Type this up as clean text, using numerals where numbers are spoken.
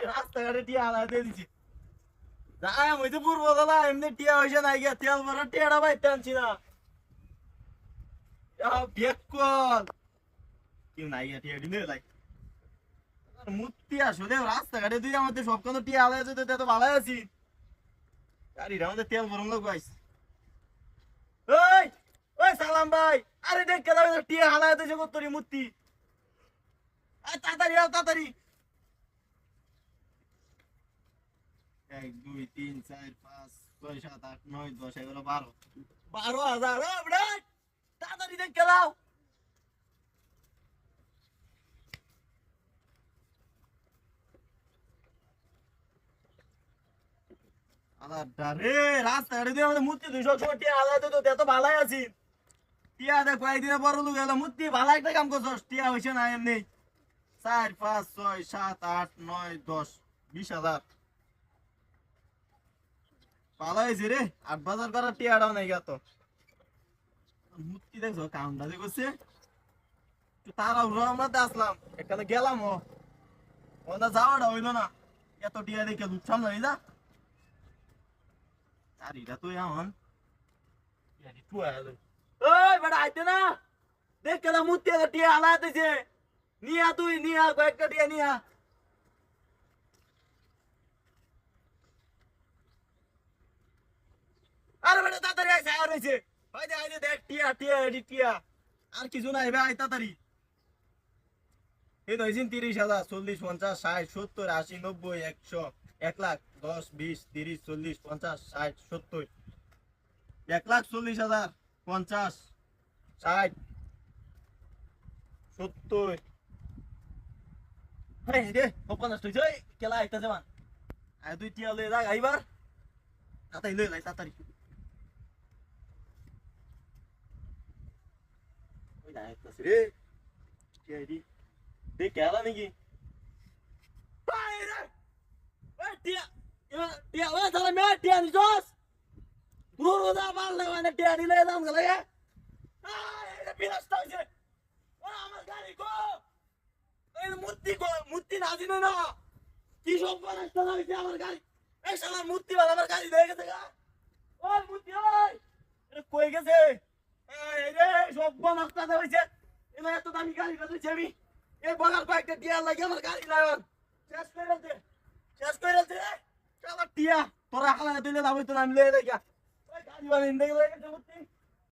রাস্তাঘাটে টিয়া আলাদা দিয়ে দিছি যাই আমি তো পূর্ব দাদা এমনি টিয়া হয়েছে নাই গিয়া তেল ভরা টিয়াটা বাইতে আনছি না বেক কল কেউ নাই গিয়া টিয়া দিলে লাই মূর্তি আসলে রাস্তাঘাটে তুই আমাদের সব কোনো টিয়া আলাদা যেতে তো ভালো আছি গাড়িটা আমাদের তেল ভরম লোক পাইছি ওই ওই সালাম ভাই আরে দেখ কেন টিয়া হালায় দিয়েছে কত্তরি মূর্তি তাড়াতাড়ি আও তাড়াতাড়ি 1 2 3 4 5 6 7 8 9 10 11 12 12,000 তাড়াতাড়ি দেখ খেলাও আরে রাস্তাঘাটে দিয়ে আমাদের মূর্তি 200 টিয়া হালায় তো তো ভালাই আছি টিয়া দেখ কয়েকদিনে বড় লোক গেল মূর্তি ভালো একটা কাম করছস টিয়া হয়েছে না এমনি 4 5 6 7 8 9 10 20,000 ভালো হয়েছে রে 8,000 করার টিয়াটাও নাই গা তো মূর্তি দেখছো কামটা যে করছে তারা আমরা আসলাম এখানে গেলাম ওনা যাওয়াটা হইলো না এত টিয়া দেখে লুটছাম না যা আর এটা তো এমন ওই বেটা আইতে না দেখ কেন মূর্তি টিয়া হালাইতেছে নিয়া তুই নিয়া কয়েকটা টিয়া নিয়া আরে বেটা তাড়াতাড়ি আইসা আর হইছে হয়তো আইলে দেখ টিয়া টিয়া এডি টিয়া আর কিছু নাই ভাই তাড়াতাড়ি এই তো হইছেন 30,000 40 50 60 70 80 90 100 1 লাখ 10 20 30 40 50 60 70 1,40,000 50 60 70 রে ওপেন আসছে জয় কেলা আইতাছে মান আই দুই টিয়া লয়ে যা আইবার তাড়াতাড়ি লয়ে লাই তাড়াতাড়ি ওই না আইতাছে রে টিয়া দি দেখ কেলা নাকি বাইরে ওই টিয়া টিয়া ওই তাহলে মে টিয়া নিছস পুরো দা পারলে মানে টিয়া দিলে দাম গেল এ এটা বিরাস্তা হইছে ও আমার গাড়ি গো এই মূর্তি না দিনে না কি সব বানাইতে হইছে আমার গাড়ি এই শালা মূর্তি বালা আমার গাড়ি দিয়ে গেছে গা ওই মূর্তি ওই এটা কই গেছে এই রে সব বানাইতে হইছে এলা এত দামি গাড়ি বানাইছে আমি এই বগাল কয়েকটা টিয়া লাগে আমার গাড়ি লাগান শেষ করে দে শালা টিয়া তোরা হালা দিলে দাম হইতো না আমি লয়ে যাই গা ওই গাড়ি বানাইতে গেছে মূর্তি